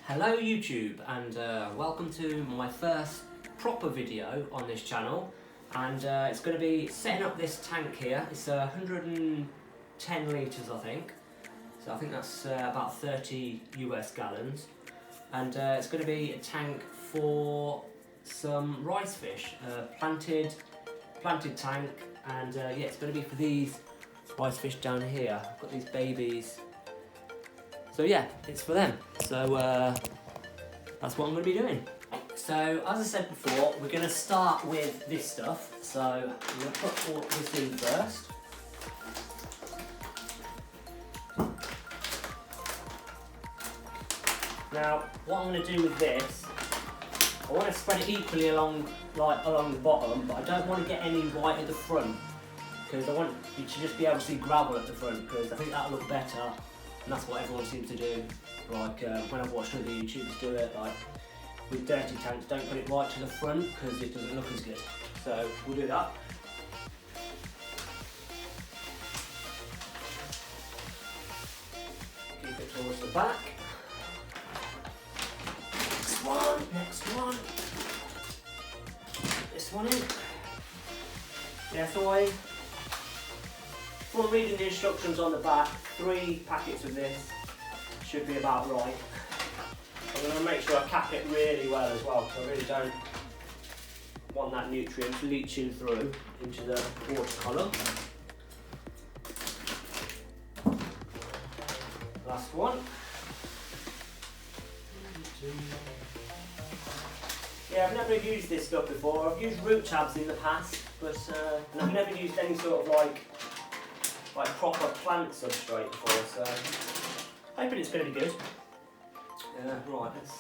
Hello YouTube, and welcome to my first proper video on this channel, and it's going to be setting up this tank here. It's 110 litres I think, so I think that's about 30 US gallons, and it's going to be a tank for some rice fish, planted tank, and yeah, it's going to be for these rice fish down here. I've got these babies. So yeah, it's for them. So that's what I'm going to be doing. So as I said before, we're going to start with this stuff. So I'm going to put all this in first. Now, what I'm going to do with this, I want to spread it equally along the bottom, but I don't want to get any right at the front, because I want you to just be able to see gravel at the front, because I think that'll look better. And that's what everyone seems to do. Like when I've watched other YouTubers do it, like with dirty tanks, don't put it right to the front because it doesn't look as good. So we'll do that. Keep it towards the back. Next one. This one in. Yeah, so from reading the instructions on the back, 3 packets of this should be about right. I'm going to make sure I cap it really well as well, because I really don't want that nutrient leaching through into the watercolour. Last one. Yeah, I've never used this stuff before. I've used root tabs in the past, but I've never used any sort of like proper plant substrate before, so hoping it's going to be good. Right, let's...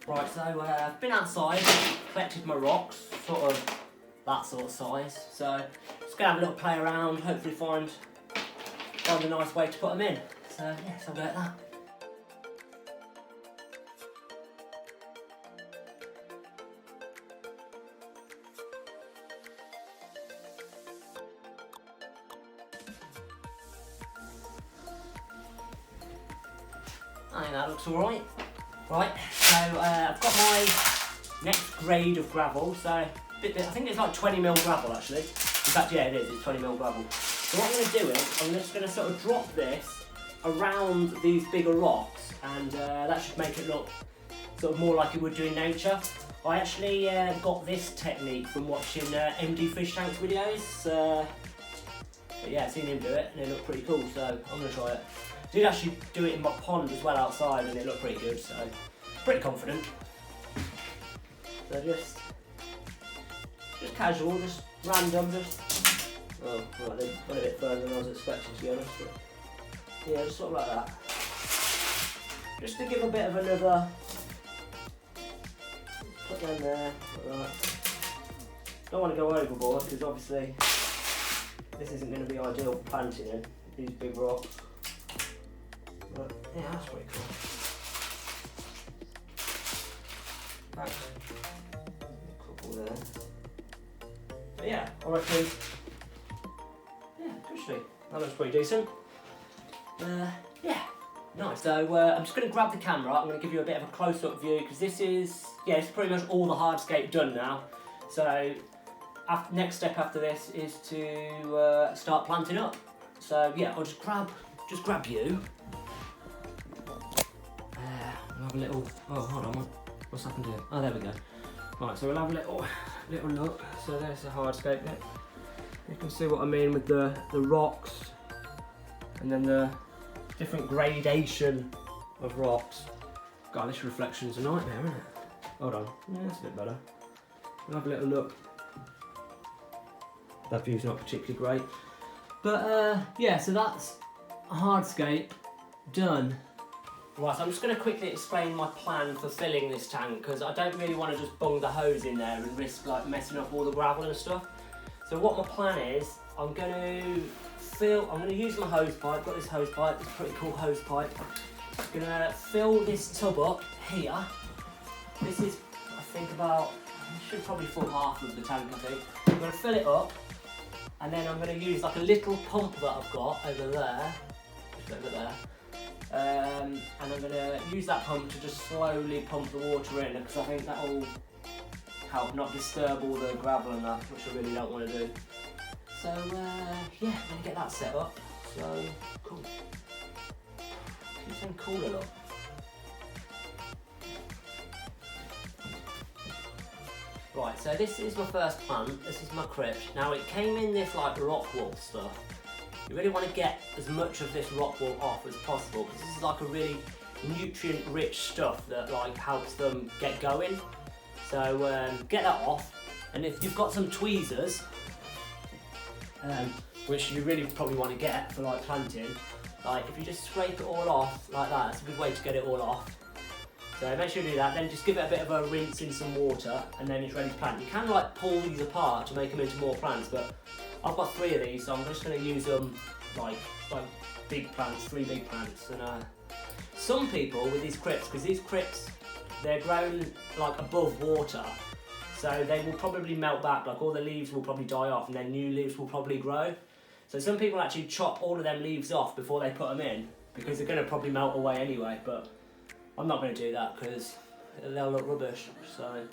Right, so I've been outside, collected my rocks, sort of that sort of size. So just gonna have a little play around, hopefully find a nice way to put them in. So yes, I'll go like that. I think that looks alright. Right, so I've got my next grade of gravel, so I think it's like 20mm gravel actually. In fact, yeah, it is, it's 20mm gravel. So what I'm going to do is, I'm just going to sort of drop this around these bigger rocks, and that should make it look sort of more like it would do in nature. I actually got this technique from watching MD Fish Tanks videos. But yeah, I've seen him do it and it looked pretty cool, so I'm going to try it. I did actually do it in my pond as well outside and it looked pretty good, so pretty confident. So just casual, just random, oh, right, they went a bit further than I was expecting, to be honest. But yeah, just sort of like that. Just to give a bit of another, put them there, like that. Don't want to go overboard because obviously this isn't going to be ideal for planting in these big rocks. But yeah, that's pretty cool. Back. A couple there. But yeah, I reckon, yeah, cushy. That looks pretty decent. Yeah, nice. So I'm just going to grab the camera. I'm going to give you a bit of a close-up view because this is, yeah, it's pretty much all the hardscape done now. So next step after this is to start planting up. So yeah, I'll just grab you. We'll have a little. Oh, hold on. What's happened here? Oh, there we go. Right, so we'll have a little look. So there's the hardscape bit. You can see what I mean with the rocks, and then the different gradation of rocks. God, this reflection's a nightmare, isn't it? Hold on. Yeah, that's a bit better. We'll have a little look. That view's not particularly great. But yeah, so that's a hardscape done. Right, so I'm just going to quickly explain my plan for filling this tank because I don't really want to just bung the hose in there and risk like messing up all the gravel and stuff. So what my plan is, I'm going to use my hose pipe. I've got this hose pipe, this pretty cool hose pipe. I'm going to fill this tub up here. This is, I think about, I should probably fill half of the tank, I think. I'm going to fill it up and then I'm going to use like a little pump that I've got over there, just over there. And I'm going to use that pump to just slowly pump the water in because I think that will help not disturb all the gravel and that, which I really don't want to do. So yeah, I'm going to get that set up. So cool. Keep saying cool a lot. Right, so this is my first plant. This is my crypt. Now it came in this like rock wool stuff. You really want to get as much of this rock wool off as possible because this is like a really nutrient-rich stuff that like helps them get going. So get that off, and if you've got some tweezers, which you really probably want to get for like planting, like if you just scrape it all off like that, that's a good way to get it all off. So make sure you do that, then just give it a bit of a rinse in some water, and then it's ready to plant. You can like pull these apart to make them into more plants, but I've got 3 of these, so I'm just going to use them like big plants, 3 big plants. And some people with these crypts, because these crypts, they're grown like above water, so they will probably melt back, like all the leaves will probably die off and then new leaves will probably grow. So some people actually chop all of them leaves off before they put them in, because they're going to probably melt away anyway, but I'm not going to do that because they'll look rubbish. So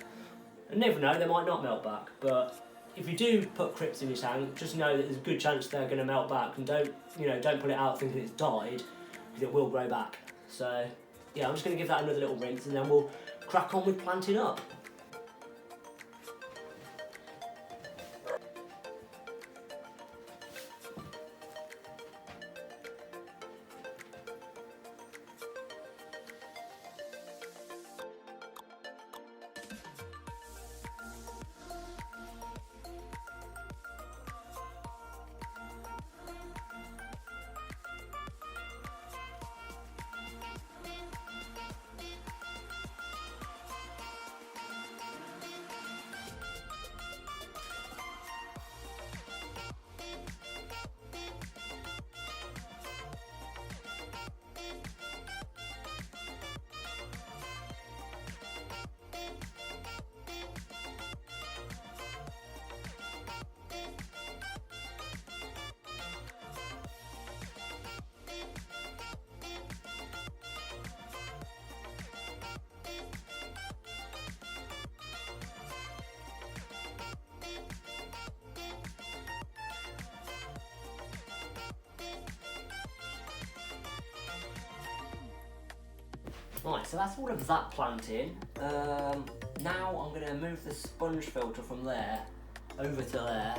I never know, they might not melt back, but if you do put crypts in your tank, just know that there's a good chance they're going to melt back, and don't put it out thinking it's died, because it will grow back. So yeah, I'm just going to give that another little rinse and then we'll crack on with planting up. Right, so that's all of that planting. Now I'm going to move the sponge filter from there over to there,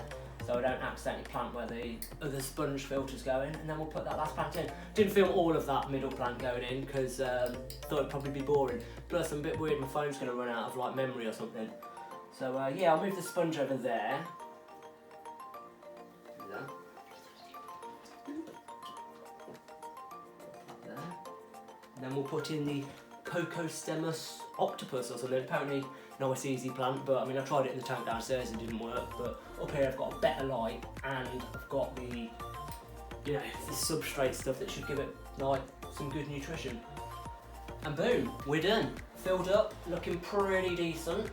so I don't accidentally plant where the other sponge filter's going, and then we'll put that last plant in. Didn't film all of that middle plant going in because thought it'd probably be boring. Plus I'm a bit worried my phone's going to run out of like memory or something. So yeah, I'll move the sponge over there. And then we'll put in the Cocostemus octopus or something. Apparently nice easy plant, but I mean I tried it in the tank downstairs and it didn't work. But up here I've got a better light and I've got the, you know, the substrate stuff that should give it like some good nutrition. And boom, we're done. Filled up, looking pretty decent.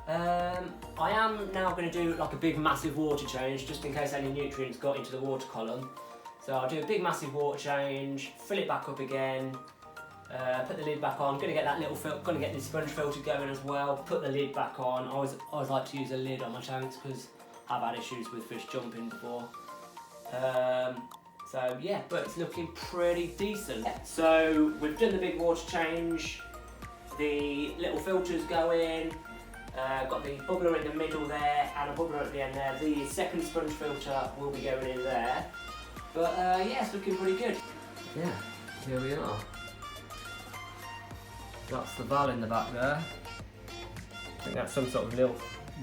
I am now going to do like a big massive water change just in case any nutrients got into the water column. So I'll do a big massive water change, fill it back up again, put the lid back on. Going to get that little going to get the sponge filter going as well. Put the lid back on. I always like to use a lid on my tanks because I've had issues with fish jumping before. So yeah, but it's looking pretty decent. So we've done the big water change. The little filters go in. Got the bubbler in the middle there and a bubbler at the end there. The second sponge filter will be going in there. But yeah, it's looking pretty good. Yeah, here we are. That's the val in the back there. I think that's some sort of little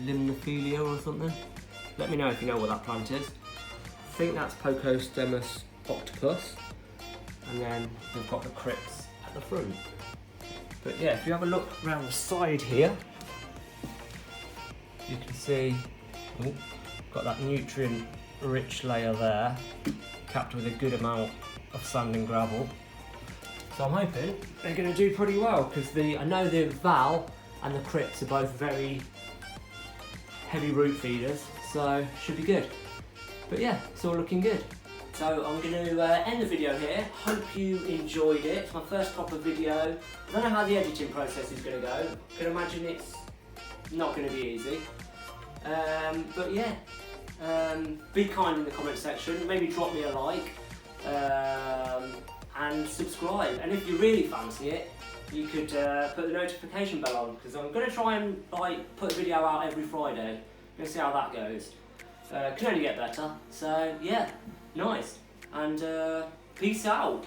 limnophilia or something. Let me know if you know what that plant is. I think that's Cocostemus octopus. And then we've got the crypts at the front. But yeah, if you have a look around the side here, you can see, got that nutrient-rich layer there, capped with a good amount of sand and gravel. So I'm hoping they're going to do pretty well because I know the val and the crypts are both very heavy root feeders, so should be good. But yeah, it's all looking good. So I'm going to end the video here. Hope you enjoyed it. It's my first proper video. I don't know how the editing process is going to go. I can imagine it's not going to be easy. But yeah, be kind in the comment section. Maybe drop me a like. And subscribe, and if you really fancy it, you could put the notification bell on because I'm going to try and like put a video out every Friday. We'll see how that goes. Can only get better. So yeah, nice, and peace out.